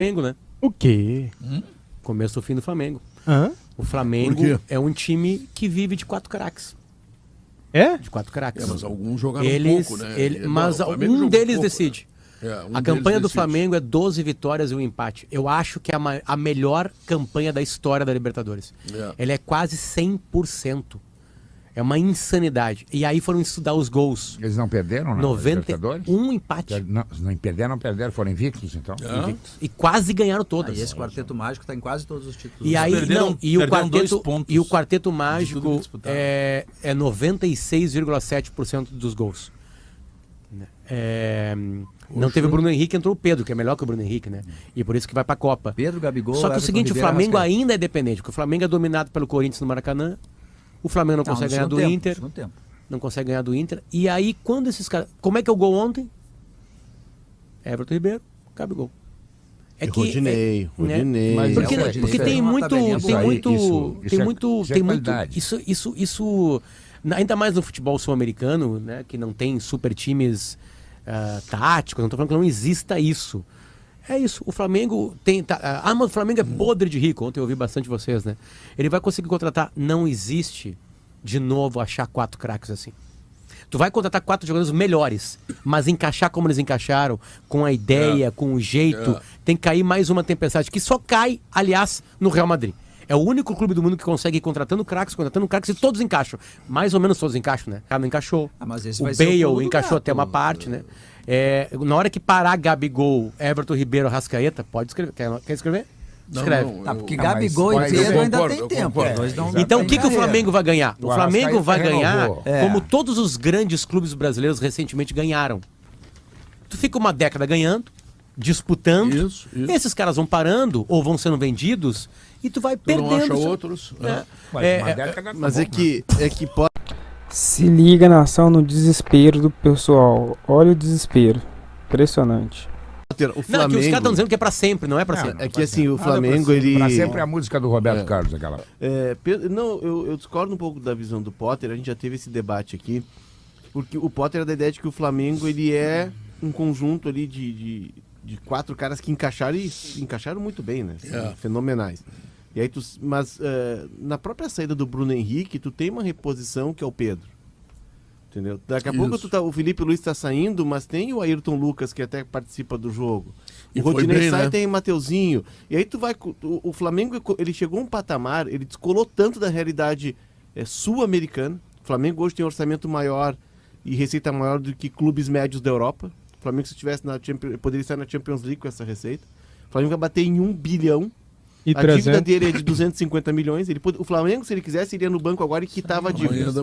Flamengo, né? O quê? Começo do fim do Flamengo. Hã? O Flamengo é um time que vive de 4 craques. É? De 4 craques. Mas alguns jogaram Eles, pouco, né? mas Flamengo um jogou deles pouco, decide. né? A campanha do Flamengo é 12 vitórias e um empate. Eu acho que é a melhor campanha da história da Libertadores. Ela é quase 100%. É uma insanidade. E aí foram estudar os gols. Eles não perderam na 90, Libertadores? um empate. Não perderam, foram invictos, então. Invictos. E quase ganharam todas. E esse quarteto mágico está em quase todos os títulos. E aí, dois pontos o quarteto mágico disputado. é 96,7% dos gols. Não teve o Bruno Henrique, entrou o Pedro, que é melhor que o Bruno Henrique, né? E por isso que vai pra Copa. Pedro, Gabigol, Só que o Everton seguinte, Ribeiro, o Flamengo Arrascaeta. ainda é dependente, porque o Flamengo é dominado pelo Corinthians no Maracanã, o Flamengo não consegue ganhar do Inter, não consegue ganhar do Inter, e aí quando esses caras... Como é que é o gol ontem? Everton Ribeiro, Gabigol. Rodinei. Mas porque tem muito, qualidade. isso, ainda mais no futebol sul-americano, né, que não tem super times táticos, não estou falando que não exista isso. É isso, o Flamengo tem... mas o Flamengo é podre de rico, ontem eu ouvi bastante vocês, né? Ele vai conseguir contratar, não existe, de novo, achar 4 craques assim. Tu vai contratar 4 jogadores melhores, mas encaixar como eles encaixaram, com a ideia, com o jeito, tem que cair mais uma tempestade, que só cai, aliás, no Real Madrid. É o único clube do mundo que consegue ir contratando craques e todos encaixam. Mais ou menos todos encaixam, né? O cara não encaixou. Mas esse O vai ser Bale encaixou até uma parte, né? Na hora que parar Gabigol, Everton Ribeiro, Arrascaeta, pode escrever. Quer escrever? Escreve. Porque Gabigol e Pedro ainda tem tempo. Então o que o Flamengo vai ganhar? O Flamengo vai ganhar renovou. como todos os grandes clubes brasileiros recentemente ganharam. Tu fica uma década ganhando, disputando, Isso. esses caras vão parando ou vão sendo vendidos e tu vai perdendo. Não acha outros. Mas é que pode... Se liga, nação, no desespero do pessoal. Olha o desespero. Impressionante. O Não, que os caras estão Flamengo... dizendo que é pra sempre, não é pra sempre. É que assim, o Flamengo, ele... Pra sempre a música do Roberto Carlos, aquela. Não, eu discordo um pouco da visão do Potter, a gente já teve esse debate aqui, porque o Potter é da ideia de que o Flamengo, ele é um conjunto ali de 4 caras que encaixaram e encaixaram muito bem, né? Fenomenais. E aí mas na própria saída do Bruno Henrique, tu tem uma reposição que é o Pedro. Entendeu? Daqui a pouco o Felipe Luiz está saindo, mas tem o Ayrton Lucas que até participa do jogo. E o Rodinei sai, né? tem o Mateuzinho. E aí tu vai... O Flamengo, ele chegou a um patamar, ele descolou tanto da realidade sul-americana. O Flamengo hoje tem um orçamento maior e receita maior do que clubes médios da Europa. O Flamengo, se estivesse poderia estar na Champions League com essa receita. O Flamengo vai bater em 1 bilhão. E A dívida dele é de 250 milhões. O Flamengo, se ele quisesse, iria no banco agora e quitava a dívida.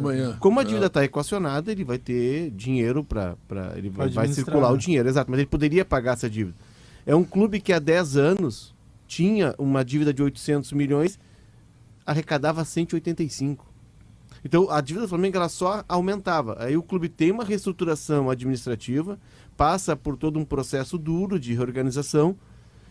Como a dívida está equacionada, ele vai ter dinheiro para ele vai circular o dinheiro, exato. Mas ele poderia pagar essa dívida. É um clube que há 10 anos tinha uma dívida de 800 milhões, arrecadava 185. Então a dívida do Flamengo ela só aumentava. Aí o clube tem uma reestruturação administrativa, passa por todo um processo duro de reorganização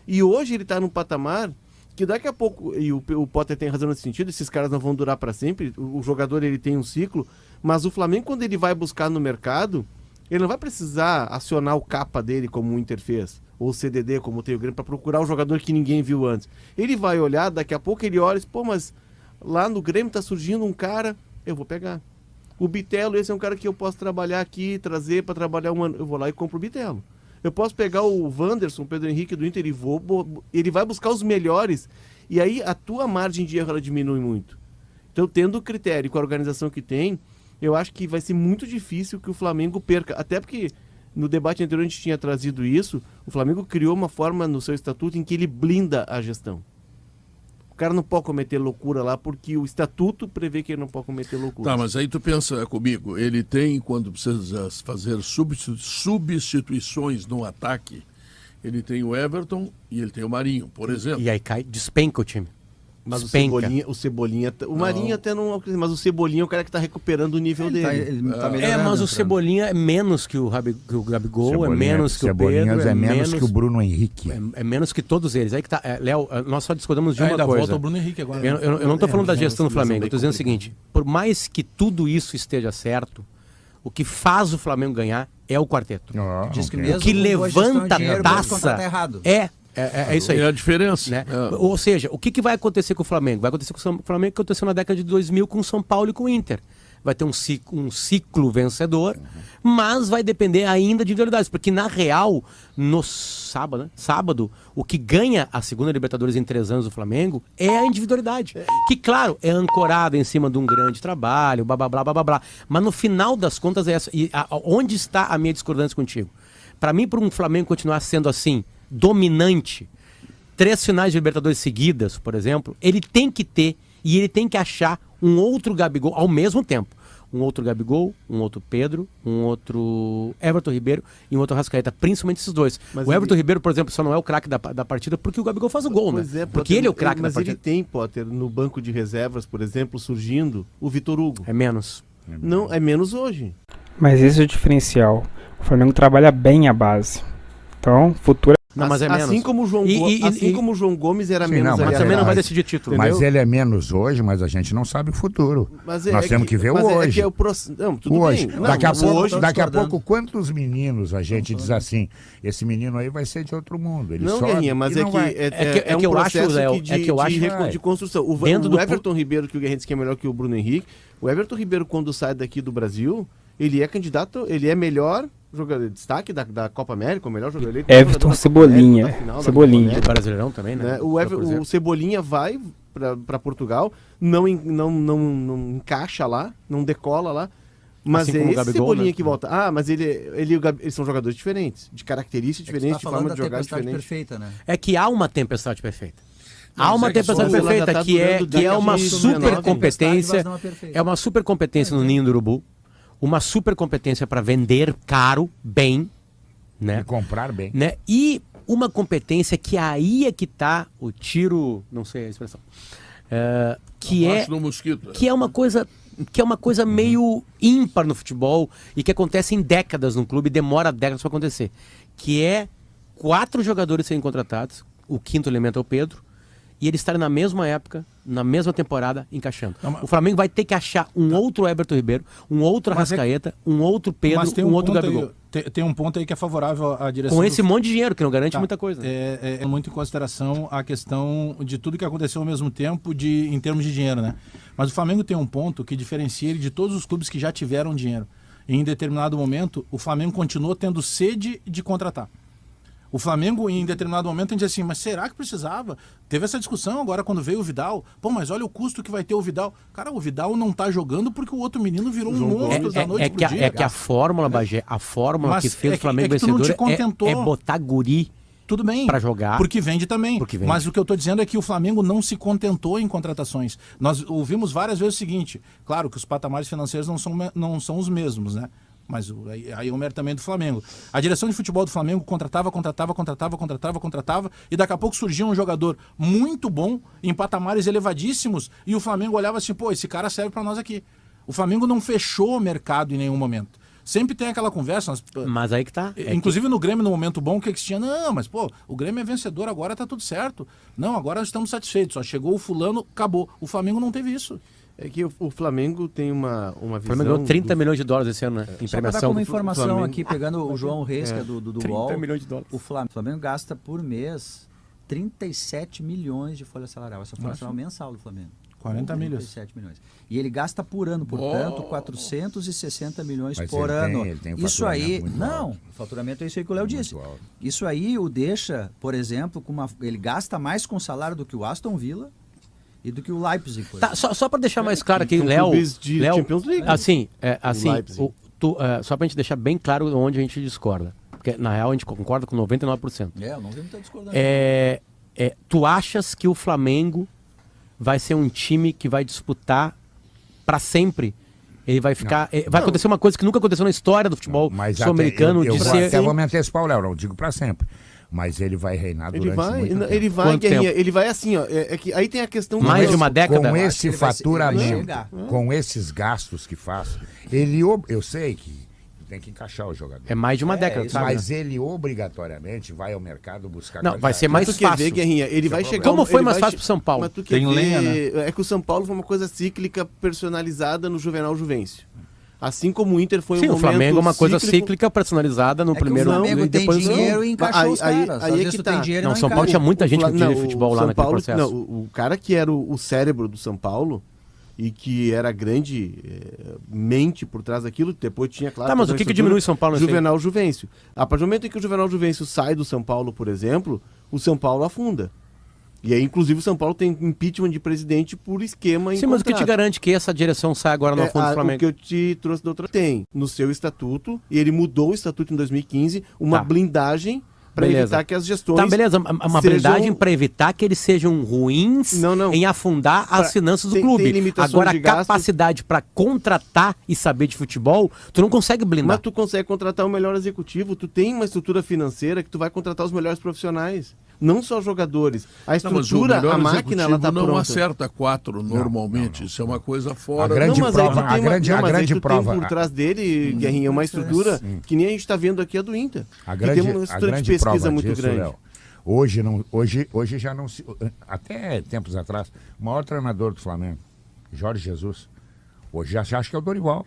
e hoje ele está num patamar que daqui a pouco, e o Potter tem razão nesse sentido, esses caras não vão durar para sempre, o jogador ele tem um ciclo, mas o Flamengo quando ele vai buscar no mercado, ele não vai precisar acionar o capa dele como o Inter fez, ou o CDD como tem o Grêmio, para procurar o jogador que ninguém viu antes. Ele vai olhar, daqui a pouco ele olha e diz, pô, mas lá no Grêmio tá surgindo um cara, eu vou pegar. O Bitelo, esse é um cara que eu posso trabalhar aqui, trazer para trabalhar um ano, eu vou lá e compro o Bitelo. Eu posso pegar o Wanderson, o Pedro Henrique do Inter e ele vai buscar os melhores e aí a tua margem de erro ela diminui muito. Então, tendo o critério com a organização que tem, eu acho que vai ser muito difícil que o Flamengo perca. Até porque no debate anterior a gente tinha trazido isso, o Flamengo criou uma forma no seu estatuto em que ele blinda a gestão. O cara não pode cometer loucura lá porque o estatuto prevê que ele não pode cometer loucura. Tá, mas aí tu pensa comigo, ele tem, quando precisa fazer substituições no ataque, ele tem o Everton e ele tem o Marinho, por exemplo. E aí despenca o time. Mas o Cebolinha, o Marinho até não, mas o Cebolinha é o cara que está recuperando o nível dele. Mas o Cebolinha é menos que o Gabigol, é menos que o Pedro, é menos que o Bruno Henrique. É menos que todos eles. Aí que tá, Léo, nós só discordamos de uma coisa. Volta o Bruno Henrique agora. Eu não estou falando da gestão do Flamengo, eu estou dizendo o seguinte, por mais que tudo isso esteja certo, o que faz o Flamengo ganhar é o quarteto. Diz que O mesmo que com boa gestão de levanta dinheiro, a mas contrata taça errado. É isso aí. É a diferença. Né? Ou seja, o que vai acontecer com o Flamengo? Vai acontecer com o Flamengo o que aconteceu na década de 2000 com o São Paulo e com o Inter. Vai ter um ciclo vencedor, mas vai depender ainda de individualidades. Porque, na real, no sábado, o que ganha a segunda Libertadores em 3 anos do Flamengo é a individualidade. Que, claro, é ancorado em cima de um grande trabalho, blá, blá, blá, blá, blá. Mas, no final das contas, é essa. E onde está a minha discordância contigo? Para mim, para um Flamengo continuar sendo assim, dominante, 3 finais de Libertadores seguidas, por exemplo, ele tem que ter e ele tem que achar um outro Gabigol ao mesmo tempo. Um outro Gabigol, um outro Pedro, um outro Everton Ribeiro e um outro Arrascaeta, principalmente esses dois. Mas o Everton Ribeiro, por exemplo, só não é o craque da partida porque o Gabigol faz o gol, né? Porque ele é o craque da partida. Mas ele tem, Potter, no banco de reservas, por exemplo, surgindo o Vitor Hugo. É menos. Não, é menos hoje. Mas esse é o diferencial. O Flamengo trabalha bem a base. Então, futuro. Não, mas é menos. Assim como o João Gomes era menos. Mas também não vai decidir título. Mas ele é menos hoje, mas a gente não sabe o futuro. Nós temos que ver o hoje. Tudo hoje. bem. Daqui a pouco, quantos meninos a gente diz assim, esse menino aí vai ser de outro mundo. Ele não, sobe, Guerrinha, mas é um processo de construção. O Everton Ribeiro, que o Guerrinha diz que é melhor que o Bruno Henrique, o Everton Ribeiro, quando sai daqui do Brasil, ele é candidato, ele é melhor jogador de destaque da Copa América, o melhor jogador. Everton Cebolinha. Cebolinha. Brasileirão também, né? O Cebolinha vai para Portugal, não encaixa lá, não decola lá. Mas assim é esse Gabigol, Cebolinha, né? Que volta. Mas eles são jogadores diferentes, de características diferentes, de forma de jogar diferente. Perfeita, né? É que há uma tempestade perfeita. Há uma tempestade perfeita que é uma super competência. É uma super competência no Ninho do Urubu. Uma super competência para vender caro, bem, né? E comprar bem. Né? E uma competência que aí é que tá o tiro, não sei a expressão, que é uma coisa meio ímpar no futebol e que acontece em décadas no clube, demora décadas para acontecer, que é 4 jogadores serem contratados, o 5º elemento é o Pedro, e eles estarem na mesma época, na mesma temporada, encaixando. O Flamengo vai ter que achar um outro Everton Ribeiro, um outro Arrascaeta, um outro Pedro, um outro Gabigol. Tem um ponto aí que é favorável à direção. Com esse monte de dinheiro, que não garante muita coisa. É muito em consideração a questão de tudo que aconteceu ao mesmo tempo em termos de dinheiro, né? Mas o Flamengo tem um ponto que diferencia ele de todos os clubes que já tiveram dinheiro. E em determinado momento, o Flamengo continuou tendo sede de contratar. O Flamengo, em determinado momento, a gente diz assim, mas será que precisava? Teve essa discussão agora quando veio o Vidal. Pô, mas olha o custo que vai ter o Vidal. Cara, o Vidal não tá jogando porque o outro menino virou um monstro da noite pro dia. É que a fórmula, Bagé, a fórmula que fez o Flamengo vencedor é botar guri. Tudo bem, para jogar. Porque vende também. Mas o que eu estou dizendo é que o Flamengo não se contentou em contratações. Nós ouvimos várias vezes o seguinte, claro que os patamares financeiros não são os mesmos, né? Mas aí é o mérito também do Flamengo. A direção de futebol do Flamengo contratava, e daqui a pouco surgia um jogador muito bom, em patamares elevadíssimos, e o Flamengo olhava assim, pô, esse cara serve para nós aqui. O Flamengo não fechou o mercado em nenhum momento. Sempre tem aquela conversa. Mas aí que tá. Inclusive no Grêmio, no momento bom, que tinha, não, mas pô, o Grêmio é vencedor, agora tá tudo certo. Não, agora estamos satisfeitos. Só chegou o fulano, acabou. O Flamengo não teve isso. É que o Flamengo tem uma visão... O Flamengo ganhou 30 milhões de dólares esse ano, né? Em premiação. Só para dar como informação aqui, pegando o João Reis, que é do 30 UOL. 30 milhões de dólares. O Flamengo gasta por mês 37 milhões de folha salarial. Essa é a folha salarial mensal do Flamengo. 40 milhões. 37 milhões. E ele gasta por ano, portanto, 460 milhões por ano. Isso aí... Não, o faturamento é isso aí que o Léo disse. Isso aí o deixa, por exemplo, ele gasta mais com salário do que o Aston Villa e do que o Leipzig. Tá, só para deixar mais claro aqui, Léo, só para a gente deixar bem claro onde a gente discorda. Porque, na real, a gente concorda com 99%. Eu não vi muita discordância. Tu achas que o Flamengo vai ser um time que vai disputar para sempre? Ele vai ficar... vai acontecer uma coisa que nunca aconteceu na história do futebol sul-americano. Eu vou me antecipar o Léo, não digo para sempre. Mas ele vai reinar durante muito tempo. Ele vai, Guerrinha, ele vai assim, ó. Que aí tem a questão... Mais de uma década? Com esse faturamento, com esses gastos que faz, eu sei que tem que encaixar o jogador. É mais de uma década, sabe? Mas ele obrigatoriamente vai ao mercado buscar... Não, vai ser mais fácil. Ver, Guerrinha, ele vai chegar... Como foi mais fácil pro São Paulo? Tem lenha, né? É que o São Paulo foi uma coisa cíclica, personalizada no Juvenal Juvencio. Assim como o Inter foi Sim, um momento o Flamengo é uma coisa cíclico. cíclica, personalizada no primeiro o Flamengo e tem depois dinheiro e encaixou os caras. Às aí é vezes que tu tá. tem dinheiro e Não, não São Paulo encaixa. tinha muita gente que Não, de futebol lá São naquele Paulo, processo. não, o cara que era o cérebro do São Paulo e que era grande mente por trás daquilo, depois tinha, claro... Tá, mas o que diminui São Paulo? Juvenal Juvencio. A partir do momento em que o Juvenal Juvencio sai do São Paulo, por exemplo, o São Paulo afunda. E aí, inclusive, o São Paulo tem impeachment de presidente por esquema em Sim, mas o que te contrato. garante que essa direção sai agora no fundo do Flamengo? O que eu te trouxe da outra... Tem no seu estatuto, e ele mudou o estatuto em 2015, uma blindagem para evitar que as gestões... Tá, beleza. Uma blindagem para evitar que eles sejam ruins em afundar as finanças do clube. Agora, a capacidade para contratar e saber de futebol, tu não consegue blindar. Mas tu consegue contratar o melhor executivo, tu tem uma estrutura financeira que tu vai contratar os melhores profissionais. Não só jogadores. A estrutura, a máquina, ela tá pronta. Não acerta 4 normalmente. Isso é uma coisa fora. A grande prova, tem por trás dele, Guerrinha, uma estrutura que nem a gente está vendo aqui, a do Inter. Tem uma estrutura de pesquisa muito grande. Léo, hoje já não se... Até tempos atrás, o maior treinador do Flamengo, Jorge Jesus, hoje já se acha que é o Dorival.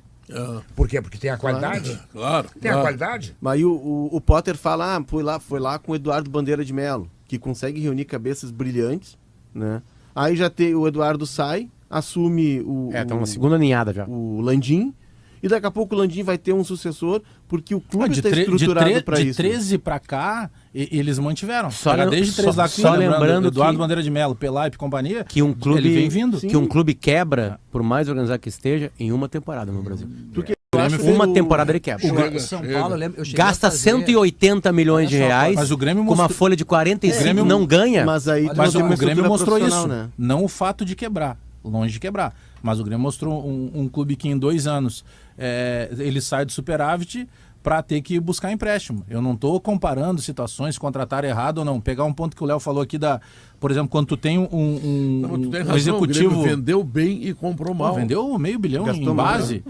Por quê? Porque tem a qualidade. Claro. Tem a qualidade. Mas o Potter fala, foi lá com o Eduardo Bandeira de Melo, que consegue reunir cabeças brilhantes, né? Aí já tem o Eduardo sai, assume tá uma segunda ninhada já. O Landim, e daqui a pouco o Landim vai ter um sucessor, porque o clube está estruturado para isso. De 13 para cá, eles mantiveram. Desde 13 lá, só lembrando Eduardo Bandeira de Melo, Pelaipe e companhia, que um clube, ele vem vindo. Que um clube quebra, por mais organizado que esteja, em uma temporada no Brasil. Porque uma temporada ele quebra. O São Paulo, eu lembro, gasta 180 milhões de reais, mas o Grêmio com uma folha de 45, não ganha. Mas aí o Grêmio mostrou isso, né? Não o fato de quebrar, longe de quebrar. Mas o Grêmio mostrou um clube que em 2 anos ele sai do superávit para ter que buscar empréstimo. Eu não estou comparando situações, contratar errado ou não. Pegar um ponto que o Léo falou aqui por exemplo, quando tu tem um executivo... O Grêmio vendeu bem e comprou mal. Vendeu $500 milhão em base.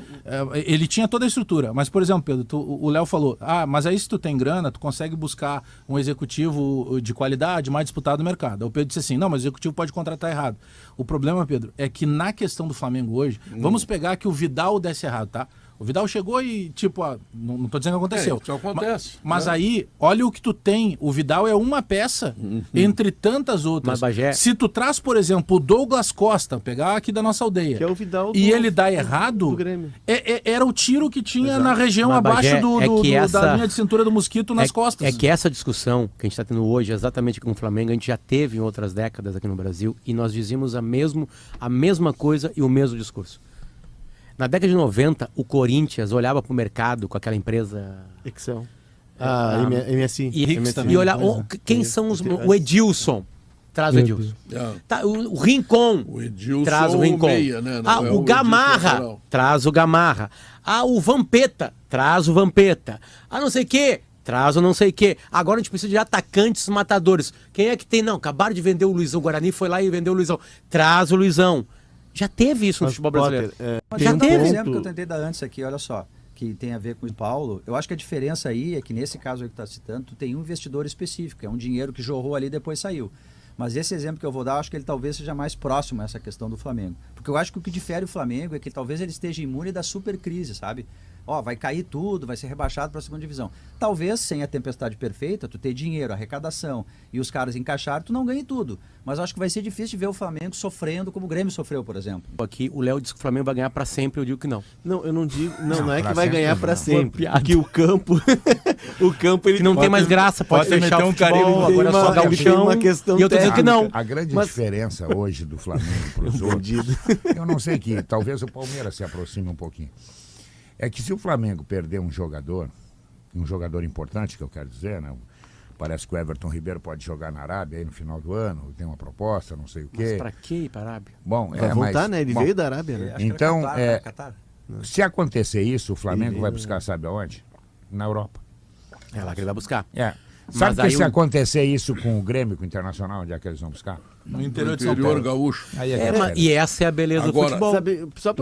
Ele tinha toda a estrutura. Mas, por exemplo, Pedro, o Léo falou, mas aí se tu tem grana, tu consegue buscar um executivo de qualidade mais disputado no mercado. O Pedro disse assim, não, mas o executivo pode contratar errado. O problema, Pedro, é que na questão do Flamengo hoje, vamos pegar que o Vidal desse errado, tá? O Vidal chegou e, não tô dizendo que aconteceu. Isso acontece. Mas aí, olha o que tu tem. O Vidal é uma peça entre tantas outras. Mas, Bagé... Se tu traz, por exemplo, o Douglas Costa, pegar aqui da nossa aldeia, que é o Vidal e ele dá errado, era o tiro que tinha na região abaixo da linha de cintura do mosquito nas costas. É que essa discussão que a gente está tendo hoje, exatamente com o Flamengo, a gente já teve em outras décadas aqui no Brasil, e nós dizíamos a mesma coisa e o mesmo discurso. Na década de 90, o Corinthians olhava para o mercado com aquela empresa... Excel. MSI. E olhar quem são os... O Edilson. Traz o Edilson. Tá, o Rincon. O Edilson traz o Rincon. Meia, né? O Gamarra. Traz o Gamarra. O Vampeta. Traz o Vampeta. Não sei o quê. Traz o não sei o quê. Agora a gente precisa de atacantes matadores. Quem é que tem? Não, acabaram de vender o Luizão. O Guarani foi lá e vendeu o Luizão. Traz o Luizão. Já teve isso no futebol brasileiro. Já teve. Um exemplo que eu tentei dar antes aqui, olha só, que tem a ver com o Paulo. Eu acho que a diferença aí é que nesse caso aí que está citando, tu tem um investidor específico, é um dinheiro que jorrou ali e depois saiu. Mas esse exemplo que eu vou dar, eu acho que ele talvez seja mais próximo a essa questão do Flamengo. Porque eu acho que o que difere o Flamengo é que talvez ele esteja imune da super crise, sabe? Vai cair tudo, vai ser rebaixado para a segunda divisão. Talvez, sem a tempestade perfeita, tu ter dinheiro, arrecadação e os caras encaixarem, tu não ganhe tudo. Mas eu acho que vai ser difícil de ver o Flamengo sofrendo como o Grêmio sofreu, por exemplo. Aqui o Léo disse que o Flamengo vai ganhar para sempre, eu digo que não. Não, eu não digo, não é que vai ganhar para sempre. Que o campo, ele que não tem mais graça, pode fechar o futebol, agora só dar o chão. Uma questão e eu tô dizendo que não. A grande diferença hoje do Flamengo para os outros, eu não sei que talvez o Palmeiras se aproxime um pouquinho. É que se o Flamengo perder um jogador importante, que eu quero dizer, né? Parece que o Everton Ribeiro pode jogar na Arábia aí no final do ano, tem uma proposta, não sei o quê. Mas pra quê ir pra Arábia? Bom, vai voltar, né? Ele veio da Arábia, né? Então, se acontecer isso, o Flamengo vai buscar, sabe aonde? Na Europa. É lá que ele vai buscar. Sabe que se acontecer isso com o Grêmio, com o Internacional, onde é que eles vão buscar? No interior de São Paulo. Gaúcho. E essa é a beleza do futebol. Sabe, só